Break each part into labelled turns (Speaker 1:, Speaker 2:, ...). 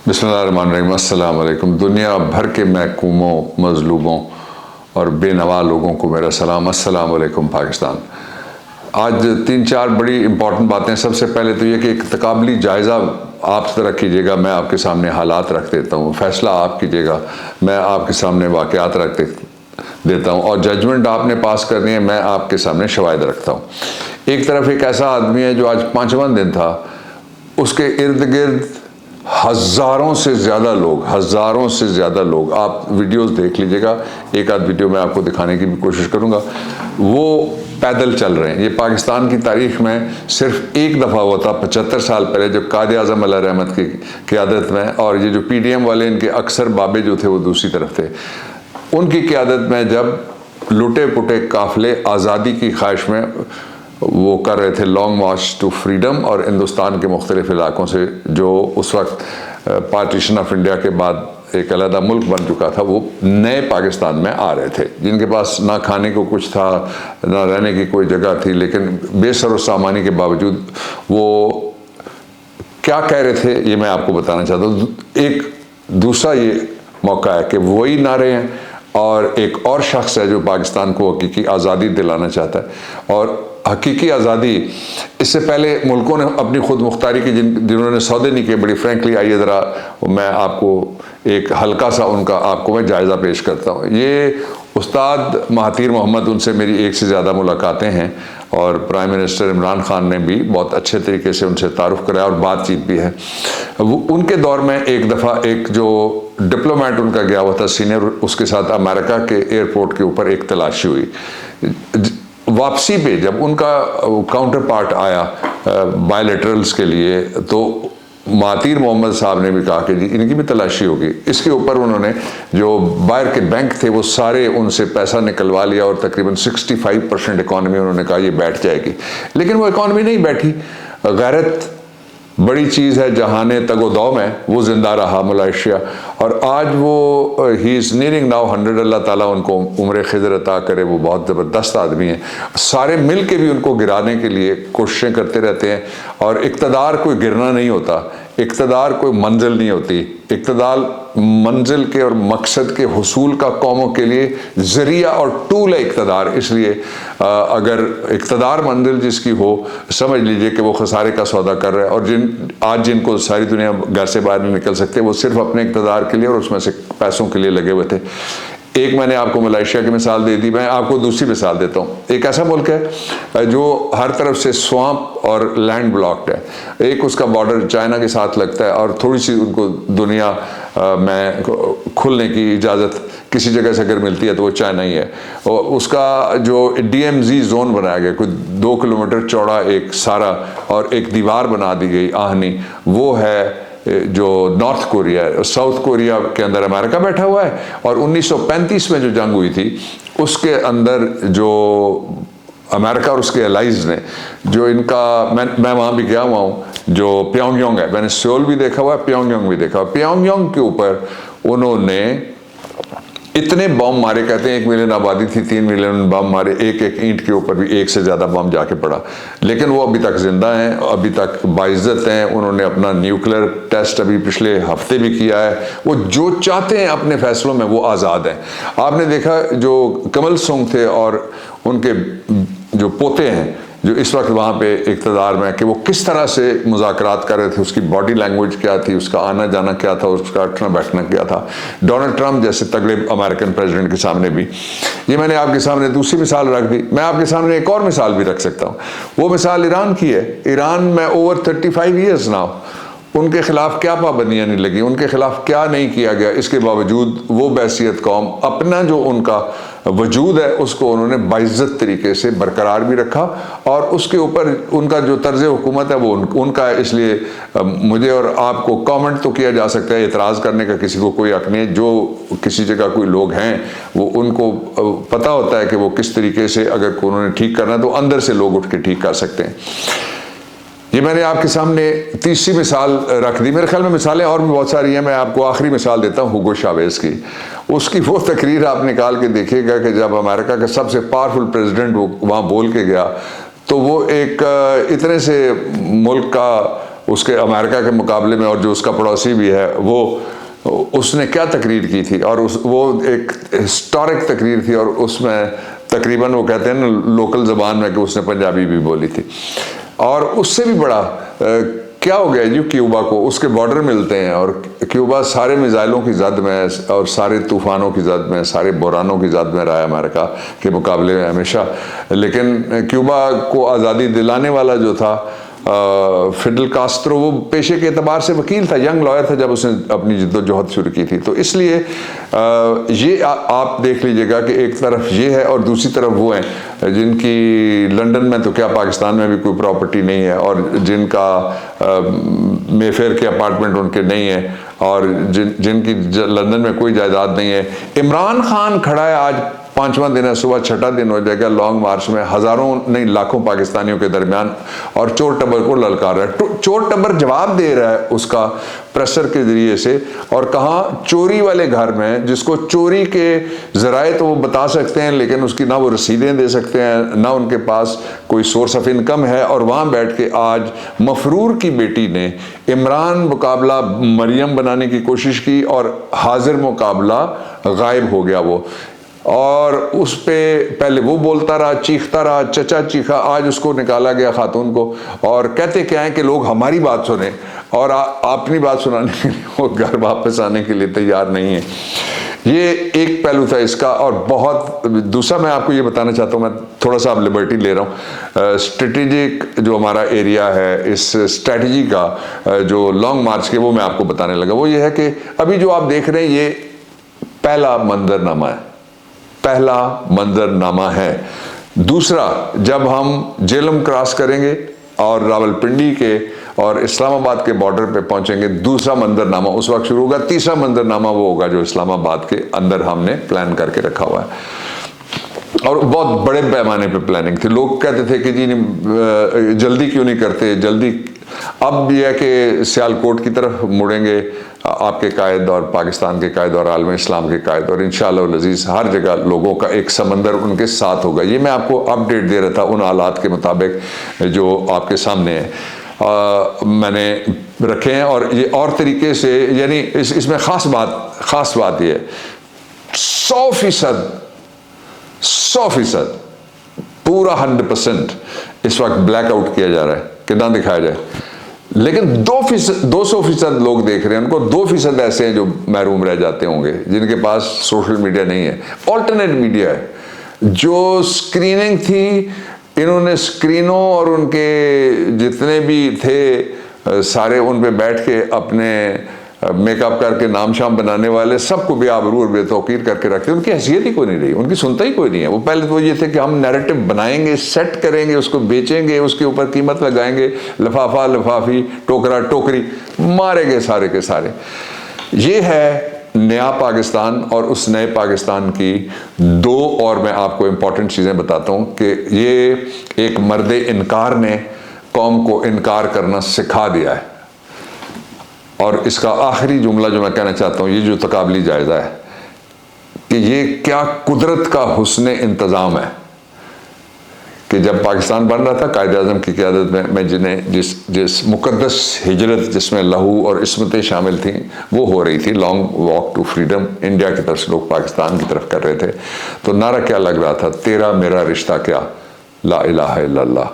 Speaker 1: बिस्मिल्लाहिर्रहमानिर्रहीम। अस्सलाम वालेकुम। दुनिया भर के महकूमों, मज़लूमों और बेनवा लोगों को मेरा सलाम। अस्सलाम वालेकुम पाकिस्तान। आज 3-4 बड़ी इंपॉर्टेंट बातें। सबसे पहले तो ये कि एक तकाबली जायज़ा आप तरह कीजिएगा, मैं आपके सामने हालात रख देता हूँ। फ़ैसला आप कीजिएगा, मैं आपके सामने वाक़यात रख देता हूँ, और जजमेंट आपने पास करनी है, मैं आपके सामने शवाहिद रखता हूँ। एक तरफ एक ऐसा आदमी है जो आज 5वां दिन था, उसके इर्द गिर्द हज़ारों से ज़्यादा लोग, आप वीडियोस देख लीजिएगा, एक आध वीडियो मैं आपको दिखाने की भी कोशिश करूँगा, वो पैदल चल रहे हैं। ये पाकिस्तान की तारीख़ में सिर्फ एक दफ़ा हुआ था 75 साल पहले, जब कायद आज़म अल्लाह रहमत की क़यादत में, और ये जो PDM वाले इनके अक्सर बाबे जो थे वो दूसरी तरफ थे, उनकी क़यादत में जब लुटे पुटे काफ़िले आज़ादी की ख्वाहिश में वो कर रहे थे लॉन्ग मार्च टू फ्रीडम, और हिंदुस्तान के मुख्तलिफ़ इलाक़ों से जो उस वक्त पार्टीशन ऑफ इंडिया के बाद एक अलग मुल्क बन चुका था, वो नए पाकिस्तान में आ रहे थे, जिनके पास ना खाने को कुछ था, ना रहने की कोई जगह थी, लेकिन बेसर और सामानी के बावजूद वो क्या कह रहे थे ये मैं आपको बताना चाहता हूँ। एक दूसरा ये मौका है कि वही ना रहे हैं, और एक और शख्स है जो पाकिस्तान को हकीकी आज़ादी दिलाना चाहता है। और हकीकी आज़ादी, इससे पहले मुल्कों ने अपनी खुद मुख्तारी की जिन्होंने सौदे नहीं किए, बड़ी फ्रेंकली, आइए ज़रा मैं आपको एक हल्का सा उनका आपको मैं जायज़ा पेश करता हूँ। ये उस्ताद महातीर मोहम्मद, उनसे मेरी एक से ज़्यादा मुलाकातें हैं, और प्राइम मिनिस्टर इमरान खान ने भी बहुत अच्छे तरीके से उनसे तारुफ़ कराया और बातचीत भी है। उनके दौर में एक दफ़ा एक जो डिप्लोमेट उनका गया हुआ था सीनियर, उसके साथ अमेरिका के एयरपोर्ट के ऊपर एक तलाशी हुई। वापसी पे जब उनका काउंटर पार्ट आया बायलैटरल्स के लिए, तो महातीर मोहम्मद साहब ने भी कहा कि जी इनकी भी तलाशी होगी। इसके ऊपर उन्होंने जो बाहर के बैंक थे वो सारे उनसे पैसा निकलवा लिया, और तकरीबन 65% इकॉनमी उन्होंने कहा ये बैठ जाएगी, लेकिन वो इकॉनमी नहीं बैठी। गैरत बड़ी चीज़ है, जहाने तगोदौ में वो ज़िंदा रहा मलेशिया, और आज वो ही इज़ नियरिंग नाउ 100, अल्लाह ताला उनको उम्र खिज़र अता करे। वो बहुत ज़बरदस्त आदमी हैं, सारे मिल के भी उनको गिराने के लिए कोशिशें करते रहते हैं। और इक़्तिदार कोई गिरना नहीं होता, इक़्तिदार कोई मंजिल नहीं होती, इक़्तिदार मंजिल के और मकसद के हुसूल का कौमों के लिए ज़रिया और टूल है इक़्तिदार। इसलिए अगर इक़्तिदार मंजिल जिसकी हो, समझ लीजिए कि वो खसारे का सौदा कर रहा है। और आज जिनको सारी दुनिया घर से बाहर नहीं निकल सकते, वो सिर्फ अपने इक़्तिदार के लिए और उसमें से पैसों के लिए लगे हुए थे। एक मैंने आपको मलेशिया की मिसाल दे दी, मैं आपको दूसरी मिसाल देता हूँ। एक ऐसा मुल्क है जो हर तरफ से स्वाम्प और लैंड ब्लॉक्ड है। एक उसका बॉर्डर चाइना के साथ लगता है, और थोड़ी सी उनको दुनिया में खुलने की इजाज़त किसी जगह से अगर मिलती है तो वो चाइना ही है। और उसका जो DMZ जोन बनाया गया, कोई 2 किलोमीटर चौड़ा एक सारा, और एक दीवार बना दी गई आहनी, वो है जो नॉर्थ कोरिया है। साउथ कोरिया के अंदर अमेरिका बैठा हुआ है, और 1935 में जो जंग हुई थी उसके अंदर जो अमेरिका और उसके एलाइज ने जो इनका, मैं वहाँ भी गया हुआ हूँ, जो प्योंगयांग है, मैंने सियोल भी देखा हुआ है, प्योंगयांग भी देखा हुआ। प्योंगयांग के ऊपर उन्होंने इतने बम मारे, कहते हैं 1 मिलियन आबादी थी, 3 मिलियन बम मारे, एक एक ईंट के ऊपर भी 1 से ज़्यादा बम जाके पड़ा, लेकिन वो अभी तक जिंदा हैं, अभी तक बाइज्जत हैं। उन्होंने अपना न्यूक्लियर टेस्ट अभी पिछले हफ्ते भी किया है। वो जो चाहते हैं अपने फैसलों में वो आज़ाद हैं। आपने देखा जो कमल सोंग थे और उनके जो पोते हैं जो इस वक्त वहाँ पे इक़्तिदार में, कि वो किस तरह से मुज़ाकरात कर रहे थे, उसकी बॉडी लैंग्वेज क्या थी, उसका आना जाना क्या था, उसका उठना बैठना क्या था। डोनाल्ड ट्रंप जैसे तगड़े अमेरिकन प्रेसिडेंट के सामने भी, ये मैंने आपके सामने दूसरी मिसाल रख दी। मैं आपके सामने एक और मिसाल भी रख सकता हूँ। वो मिसाल ईरान की है। ईरान में ओवर 35 ईयर्स नाउ उनके खिलाफ क्या पाबंदियाँ नहीं लगी, उनके खिलाफ क्या नहीं किया गया, इसके बावजूद वो बैसियत कौम अपना जो उनका वजूद है उसको उन्होंने बाइज्जत तरीके से बरकरार भी रखा, और उसके ऊपर उनका जो तर्ज हुकूमत है वो उनका है। इसलिए मुझे और आपको कमेंट तो किया जा सकता है, एतराज़ करने का किसी को कोई हक नहीं है। जो किसी जगह कोई लोग हैं वो उनको पता होता है कि वो किस तरीके से अगर उन्होंने ठीक करना है तो अंदर से लोग उठ के ठीक कर सकते हैं। ये मैंने आपके सामने तीसरी मिसाल रख दी। मेरे ख्याल में मिसालें और भी बहुत सारी हैं। मैं आपको आखिरी मिसाल देता हूँ हुगो चावेज़ की। उसकी वो तकरीर आप निकाल के देखिएगा कि जब अमेरिका का सबसे पावरफुल प्रेसिडेंट वो वहाँ बोल के गया, तो वो एक इतने से मुल्क का उसके अमेरिका के मुकाबले में, और जो उसका पड़ोसी भी है वो, उसने क्या तकरीर की थी, और वो एक हिस्टोरिक तकरीर थी, और उसमें तकरीबन वो कहते हैं ना लोकल ज़बान में कि उसने पंजाबी भी बोली थी। और उससे भी बड़ा क्या हो गया जी, क्यूबा को उसके बॉर्डर मिलते हैं, और क्यूबा सारे मिज़ाइलों की जद में और सारे तूफ़ानों की जद में, सारे बुरानों की जद में रहा है अमेरिका के मुकाबले में हमेशा। लेकिन क्यूबा को आज़ादी दिलाने वाला जो था फिडल कास्ट्रो, वो पेशे के एतबार से वकील था, यंग लॉयर था जब उसने अपनी जद्दोजहद शुरू की थी। तो इसलिए ये आप देख लीजिएगा कि एक तरफ ये है और दूसरी तरफ वो हैं जिनकी लंदन में तो क्या पाकिस्तान में भी कोई प्रॉपर्टी नहीं है, और जिनका मेफेयर के अपार्टमेंट उनके नहीं है, और जिनकी लंदन में कोई जायदाद नहीं है। इमरान खान खड़ा है, आज 5वां दिन है, सुबह 6ठा दिन हो जाएगा लॉन्ग मार्च में, हज़ारों नहीं लाखों पाकिस्तानियों के दरमियान, और चोर टब्बर को ललकार रहा है। चोर टब्बर जवाब दे रहा है उसका प्रेशर के ज़रिए से, और कहाँ चोरी वाले घर में, जिसको चोरी के ज़राए तो वो बता सकते हैं, लेकिन उसकी ना वो रसीदें दे सकते हैं, ना उनके पास कोई सोर्स ऑफ इनकम है, और वहाँ बैठ के आज मफरूर की बेटी ने इमरान मुकाबला मरियम बनाने की कोशिश की, और हाजिर मुकाबला गायब हो गया वो। और उस पे पहले वो बोलता रहा, चीखता रहा, चचा चीखा, आज उसको निकाला गया खातून को। और कहते क्या है कि लोग हमारी बात सुने, और अपनी बात सुनाने के लिए वो घर वापस आने के लिए तैयार नहीं है। ये एक पहलू था इसका। और बहुत दूसरा मैं आपको ये बताना चाहता हूँ, मैं थोड़ा सा अब लिबर्टी ले रहा हूँ, स्ट्रेटेजिक जो हमारा एरिया है, इस स्ट्रेटजी का जो लॉन्ग मार्च के, वो मैं आपको बताने लगा। वो ये है कि अभी जो आप देख रहे हैं ये पहला मंजरनामा है, पहला मंजरनामा है। दूसरा, जब हम जेलम क्रॉस करेंगे और रावलपिंडी के और इस्लामाबाद के बॉर्डर पे पहुंचेंगे, दूसरा मंजरनामा उस वक्त शुरू होगा। तीसरा मंजरनामा वो होगा जो इस्लामाबाद के अंदर हमने प्लान करके रखा हुआ है, और बहुत बड़े पैमाने पे प्लानिंग थी। लोग कहते थे कि जी जल्दी क्यों नहीं करते, जल्दी। अब यह है कि सियालकोट की तरफ मुड़ेंगे आपके कायद और पाकिस्तान के कायद और आलम इस्लाम के कायद, और इंशाअल्लाह अज़ीज़ हर जगह लोगों का एक समंदर उनके साथ होगा। ये मैं आपको अपडेट दे रहा था उन हालात के मुताबिक जो आपके सामने है, मैंने रखे हैं। और ये और तरीके से, यानी इसमें ख़ास बात ये है, 100% पूरा 100% इस वक्त ब्लैकआउट किया जा रहा है, कितना दिखाया जाए। लेकिन 200% लोग देख रहे हैं, उनको 2% ऐसे हैं जो महरूम रह जाते होंगे, जिनके पास सोशल मीडिया नहीं है, ऑल्टरनेट मीडिया है। जो स्क्रीनिंग थी, इन्होंने स्क्रीनों और उनके जितने भी थे सारे उन पे बैठ के अपने मेकअप करके नाम शाम बनाने वाले सबको बेआबरू और बेतौकीर करके रखते। उनकी हैसियत ही कोई नहीं रही, उनकी सुनता ही कोई नहीं है। वो पहले तो ये थे कि हम नैरेटिव बनाएंगे, सेट करेंगे, उसको बेचेंगे, उसके ऊपर कीमत लगाएंगे, लिफाफा लिफाफी, टोकरा टोकरी, मारेंगे सारे के सारे। ये है नया पाकिस्तान। और उस नए पाकिस्तान की दो और मैं आपको इम्पॉर्टेंट चीज़ें बताता हूँ कि ये एक मर्द इनकार ने कौम को इनकार करना सिखा दिया है। और इसका आखिरी जुमला जो मैं कहना चाहता हूँ, ये जो तकाबली जायज़ा है कि ये क्या कुदरत का हुस्न इंतज़ाम है कि जब पाकिस्तान बन रहा था, कायद आज़म की क़यादत में जिन्हें जिस मुक़द्दस हिजरत जिसमें लहू और इस्मतें शामिल थीं वो हो रही थी, long walk to freedom, India की तरफ से लोग पाकिस्तान की तरफ कर रहे थे, तो नारा क्या लग रहा था, तेरा मेरा रिश्ता क्या, ला इलाहा इल्लल्लाह।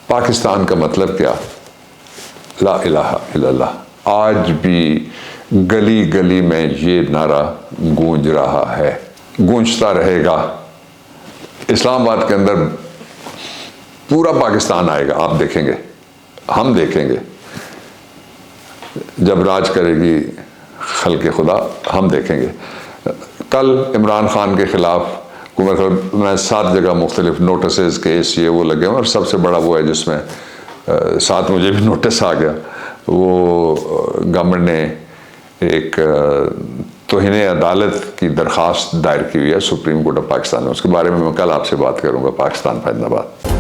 Speaker 1: पाकिस्तान का मतलब क्या, ला इलाहा इल्लल्लाह। आज भी गली गली में ये नारा गूंज रहा है, गूंजता रहेगा। इस्लामाबाद के अंदर पूरा पाकिस्तान आएगा, आप देखेंगे, हम देखेंगे जब राज करेगी खल्क़े खुदा, हम देखेंगे। कल इमरान खान के ख़िलाफ़ मैं 7 जगह मुख्तलिफ नोटिस केस ये वो लगे हैं, और सबसे बड़ा वो है जिसमें साथ मुझे भी नोटिस आ गया। वो गवर्नमेंट ने एक तौहीन अदालत की दरख्वास्त दायर की हुई है सुप्रीम कोर्ट ऑफ पाकिस्तान में, उसके बारे में मैं कल आपसे बात करूंगा। पाकिस्तान जिंदाबाद।